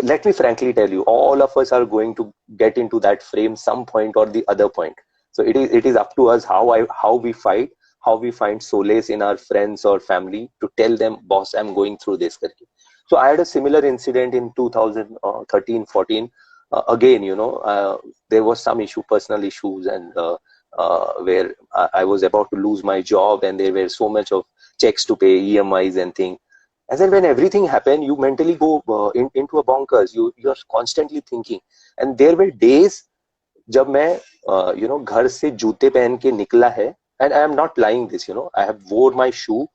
let me frankly tell you, all of us are going to get into that frame some point or the other point. So it is up to us how we fight, how we find solace in our friends or family to tell them, boss, I'm going through this karke. So I had a similar incident in 2013-14. Again, there was some issue, personal issues, and where I was about to lose my job, and there were so much of checks to pay, EMIs and things. And then when everything happened, you mentally go into a bonkers. You are constantly thinking. And there were days जब मैं घर से जूते पहन के निकला है, and I am not lying this, I have wore my shoe,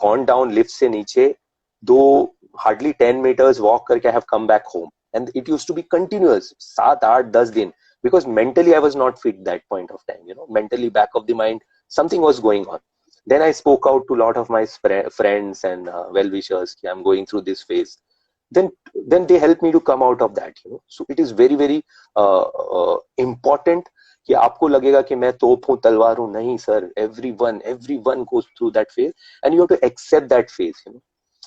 gone down lift से नीचे, though hardly 10 meters walk करके I have come back home, and it used to be continuous 7, 8, 10 दिन, because mentally I was not fit that point of time, mentally back of the mind something was going on. Then I spoke out to a lot of my friends and well-wishers, I'm going through this phase. Then they help me to come out of that, so it is very very important कि आपको लगेगा कि मैं तोप हूं, तलवार हूं, नहीं sir, everyone goes through that phase, and you have to accept that phase.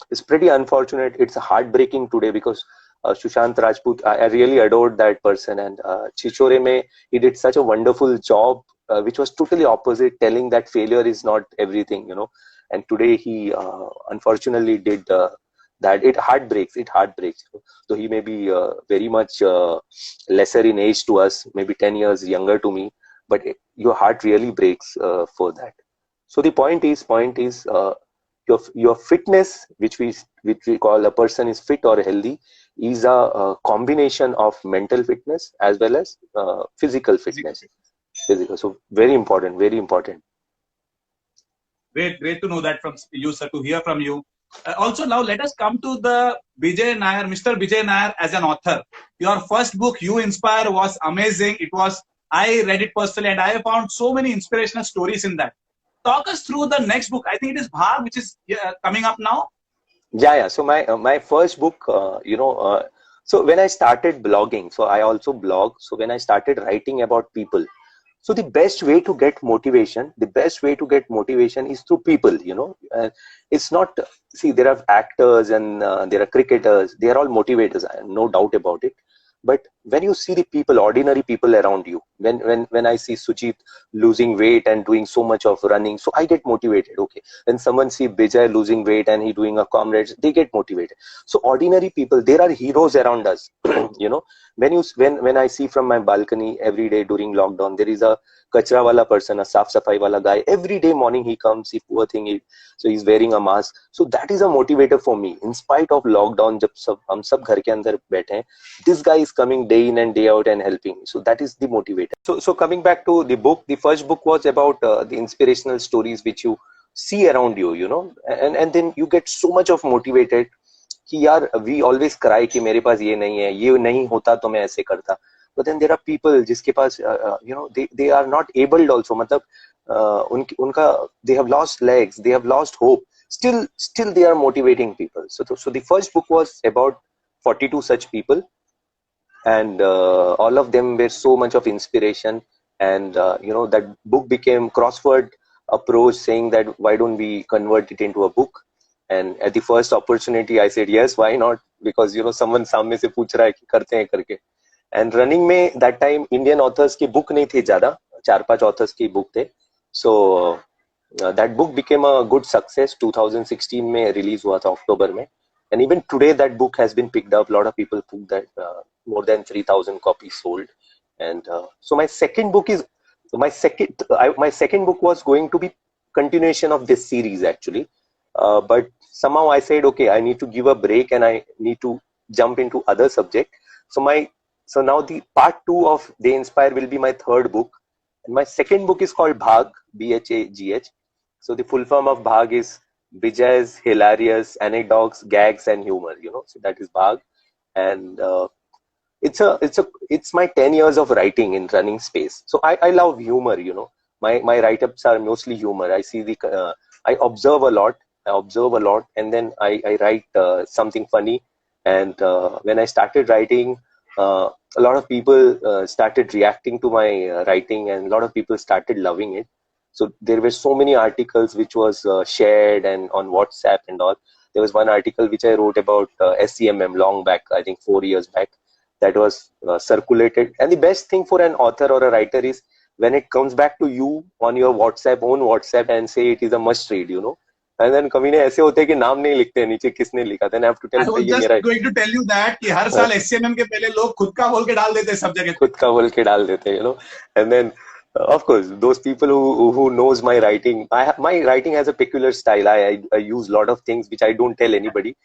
It's pretty unfortunate, it's heartbreaking today, because Sushant Rajput, I really adored that person, and Chichore mein he did such a wonderful job, which was totally opposite, telling that failure is not everything, and today he unfortunately did that. It heartbreaks. So he may be very much lesser in age to us, maybe 10 years younger to me, but your heart really breaks for that. So the point is your fitness, which we call a person is fit or healthy, is a combination of mental fitness as well as physical fitness. So very important. Great to know that from you, sir, to hear from you. Also, now let us come to the Bijay Nair, Mr. Bijay Nair as an author. Your first book, You Inspire, was amazing. I read it personally, and I found so many inspirational stories in that. Talk us through the next book. I think it is Bhaag, which is coming up now. Yeah. So my first book, so when I started blogging, so I also blog. So when I started writing about people, so the best way to get motivation is through people, it's not, see, there are actors and there are cricketers, they are all motivators, no doubt about it. But when you see the people, ordinary people around you, when I see Sujit losing weight and doing so much of running, so I get motivated. Okay, when someone see Bijay losing weight and he doing a comrades, they get motivated. So ordinary people, there are heroes around us. When I see from my balcony every day during lockdown, there is a kachra wala person, a saaf safai wala guy. Every day morning he comes, he poor thing, so he's wearing a mask. So that is a motivator for me. In spite of lockdown, jab hum sab ghar ke andar baithe hain, this guy is coming day in and day out and helping me. So that is the motivator. So coming back to the book, the first book was about the inspirational stories which you see around you, and then you get so much of motivated कि यार we always cry कि मेरे पास ये नहीं है, ये नहीं होता तो मैं ऐसे करता. But then there are people जिसके पास they are not able also, मतलब उनका they have lost legs, they have lost hope, still they are motivating people. So the first book was about 42 such people, and all of them were so much of inspiration. And that book became crossword approach, saying that why don't we convert it into a book. And at the first opportunity I said yes, why not, because someone सामने से पूछ रहा है कि करते हैं करके. And running में that time Indian authors की book नहीं थी ज़्यादा, 4-5 authors की book थे. So that book became a good success. 2016 में release हुआ था October में, and even today that book has been picked up. A lot of people put that, more than 3,000 copies sold. And so my second book was going to be continuation of this series actually. But somehow I said, okay, I need to give a break and I need to jump into other subject. So now the part 2 of They Inspire will be my third book. And my second book is called Bhaag, BHAGH. So the full form of Bhaag is Bijay's hilarious anecdotes, gags and humor, so that is Bhaag. And it's my 10 years of writing in running space. So I love humor, my write-ups are mostly humor. I see I observe a lot, and then I write something funny. And when I started writing, a lot of people started reacting to my writing, and a lot of people started loving it. So there were so many articles which was shared and on WhatsApp and all. There was one article which I wrote about SEMM long back, I think 4 years back, that was circulated. And the best thing for an author or a writer is when it comes back to you on your own WhatsApp and say it is a must read, you know. And then कभी ने ऐसे होते हैं कि नाम नहीं लिखते हैं नीचे किसने लिखा, then I have to tell I was भाई ये just मेरा going to tell you that कि हर साल SCMM के पहले लोग खुद का बोल के डाल देते हैं सब जगह पे. खुद का बोल के डाल देते हैं, you know. And then of course those people who knows my writing, my writing has a peculiar style. I use lot of things which I don't tell anybody.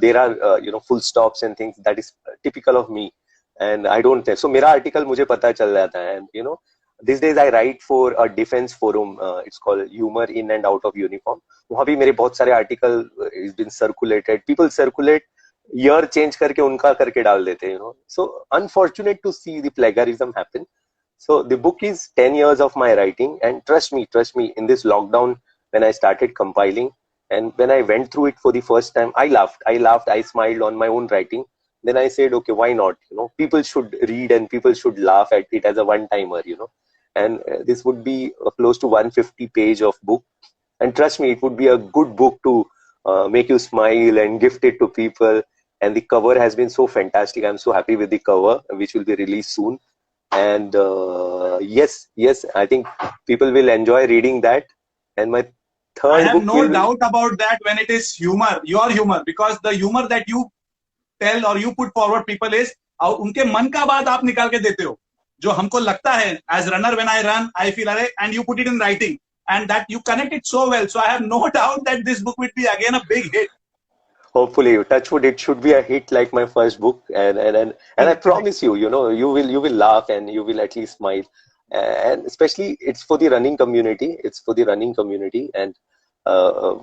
There are you know, full stops and things that is typical of me, and I don't tell. So मेरा article मुझे पता चल जाता है, and you know, these days I write for a defense forum. It's called Humor in and Out of Uniform. वहाँ भी मेरे बहुत सारे article is been circulated. People circulate year change करके उनका करके डाल देते हैं, you know. So unfortunate to see the plagiarism happen. So the book is 10 years of my writing, and trust me, in this lockdown, when I started compiling and when I went through it for the first time, I laughed, I smiled on my own writing. Then I said, okay, why not? You know, people should read and people should laugh at it as a one-timer, you know. And this would be close to 150 page of book. And trust me, it would be a good book to make you smile and gift it to people. And the cover has been so fantastic. I'm so happy with the cover, which will be released soon. And yes, I think people will enjoy reading that. And my third I have book no doubt about that when it is humor, your humor, because the humor that you tell or you put forward people is उनके मन का बात आप निकाल के देते हो, जो हमको लगता है as runner when I run, I feel अरे, and you put it in writing, and that you connect it so well. So I have no doubt that this book will be again a big hit. Hopefully, touch wood, it should be a hit like my first book, and I promise you, you know, you will laugh and you will at least smile, and especially it's for the running community. It's for the running community, and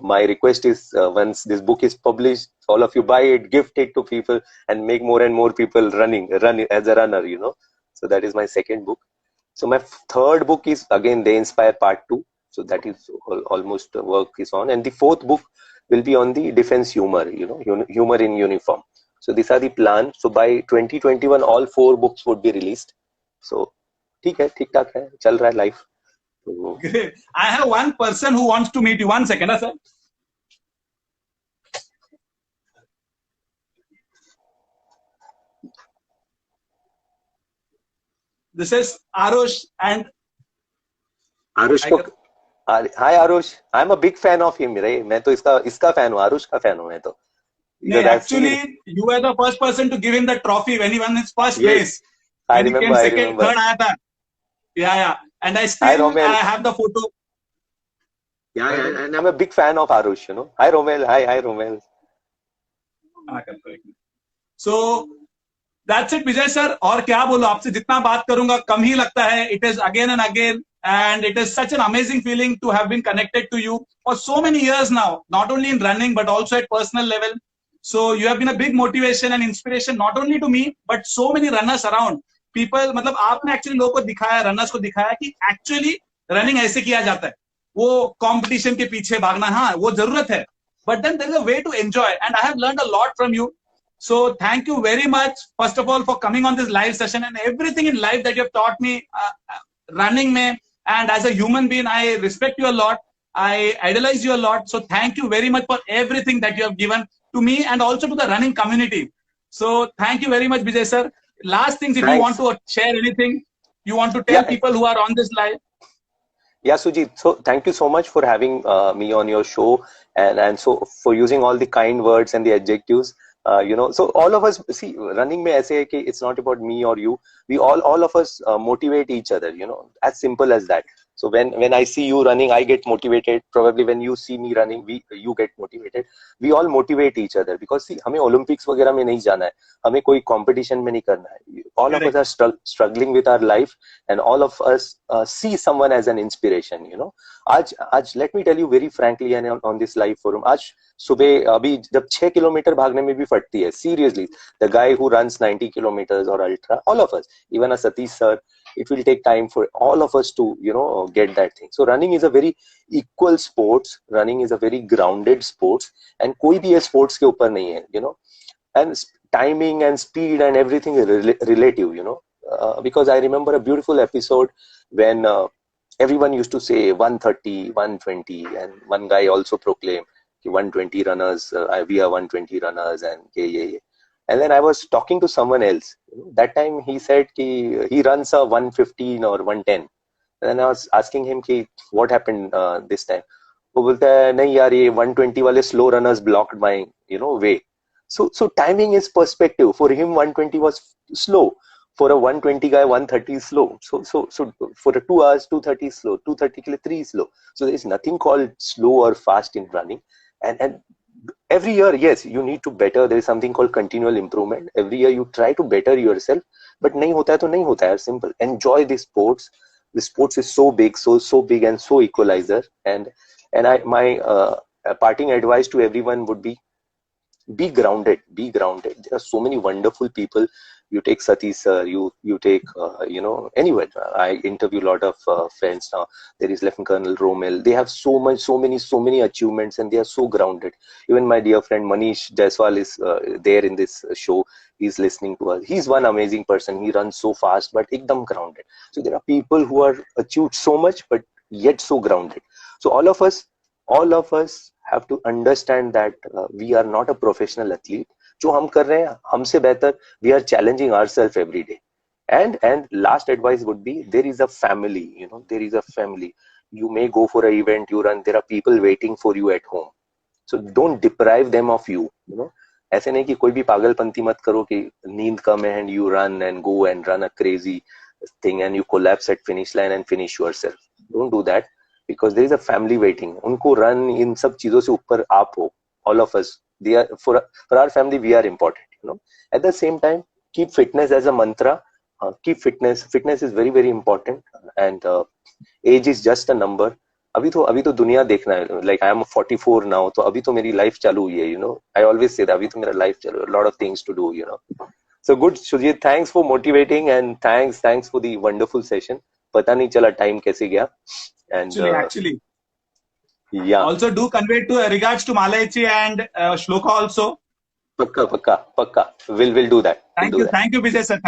my request is once this book is published, all of you buy it, gift it to people, and make more and more people run as a runner, you know. So that is my second book. So my third book is again They Inspire Part 2. So that is almost work is on, and the fourth book will be on the defense humor, you know, humor in uniform. So these are the plan. So by 2021, all 4 books would be released. So ठीक है, ठीक ठाक है, चल रहा है life. So, Great. I have one person who wants to meet you. 1 second, sir. This is Arush, and Aarush को Hi Arush, I'm a big fan of him, right? मैं तो इसका fan हूँ, आरुष का fan हूँ मैं तो. Actually, you were the first person to give him the trophy when he won his first race. I When he remember, came second, third आया था. Yeah. And I have the photo. Yeah, and I'm a big fan of Arush, you know. Hi Romel, hi Romel. So that's it, Vijay sir. और क्या बोलो, आपसे जितना बात करूंगा कम ही लगता है. It is again and again, and it is such an amazing feeling to have been connected to you for so many years now, not only in running but also at personal level. So you have been a big motivation and inspiration not only to me but so many runners around. People, मतलब आपने actually लोगों को दिखाया, runners को दिखाया कि actually running ऐसे किया जाता है. वो competition के पीछे भागना, हाँ वो जरूरत है, but then there is a way to enjoy, and I have learned a lot from you. So thank you very much, first of all, for coming on this live session and everything in life that you have taught me running में. And as a human being, I respect you a lot. I idolize you a lot. So thank you very much for everything that you have given to me and also to the running community. So thank you very much, Vijay sir. Last things, if you want to share anything, you want to tell people who are on this live. Yeah, Sujit. So thank you so much for having me on your show, and so for using all the kind words and the adjectives. You know, so all of us see running में ऐसे है कि it's not about me or you. We all of us motivate each other. You know, as simple as that. So when I see you running, I get motivated. Probably when you see me running, you get motivated. We all motivate each other because see, हमें Olympics वगैरह में नहीं जाना है, हमें कोई competition में नहीं करना है. All of us are struggling with our life, and all of us see someone as an inspiration. You know, आज let me tell you very frankly, and on this live forum, आज सुबह अभी जब 6 kilometre भागने में भी फटती है. Seriously, the guy who runs 90 kilometers or ultra, all of us, even a Satish sir, it will take time for all of us to, you know, get that thing. So running is a very equal sports. Running is a very grounded sports, and कोई भी ये sports के ऊपर नहीं है, you know. And timing and speed and everything is relative, you know. Because I remember a beautiful episode when everyone used to say 130, 120, and one guy also proclaimed 120 runners, we are 120 runners, and yeah. And then I was talking to someone else. That time he said he runs a 115 or 110. And I was asking him कि what happened this time. वो बोलता है नहीं यार ये 120 वाले slow runners blocked my way. So timing is perspective. For him 120 was slow. For a 120 guy 130 is slow. So for a 2 hours 230 is slow. 230 के लिए 3 is slow. So there is nothing called slow or fast in running. And every year, yes, you need to better. There is something called continual improvement. Every year you try to better yourself. But नहीं होता है तो नहीं होता है. Simple. Enjoy the sports. The sports is so big, so big and so equalizer. And my parting advice to everyone would be grounded. There are so many wonderful people. You take Satish sir, you take anyway, I interview a lot of friends now. There is Lieutenant Colonel Romel. They have so many achievements, and they are so grounded. Even my dear friend Manish Jaiswal is there in this show. He's listening to us. He's one amazing person. He runs so fast but ekdam grounded. So there are people who are achieved so much but yet so grounded. So all of us have to understand that we are not a professional athlete. जो हम कर रहे हैं हमसे बेहतर, we are challenging ourselves every day. And last advice would be, there is a family, there is a family. You may go for an event, you run, there are people waiting for you at home. So don't deprive them of you. ऐसे नहीं कि कोई भी पागलपंती मत करो कि नींद कम है and you run and go and run a crazy thing and you collapse at finish line and finish yourself. Don't do that, because there is a family waiting. उनको run इन सब चीजों से ऊपर आप हो. All of us, they are for our family, we are important. At the same time, keep fitness as a mantra. Keep fitness is very very important. And age is just a number. अभी तो दुनिया देखना है. Like I am 44 now, तो अभी तो मेरी life चालू हुई है. I always say that अभी तो मेरा life चालू है. A lot of things to do. So good, Sujit. Thanks for motivating, and thanks for the wonderful session. पता नहीं चला time कैसे गया. And actually. Yeah. Also do convey regards to Malayachi and Shloka also. Pakka. We'll do that. Thank you, Vijay sir.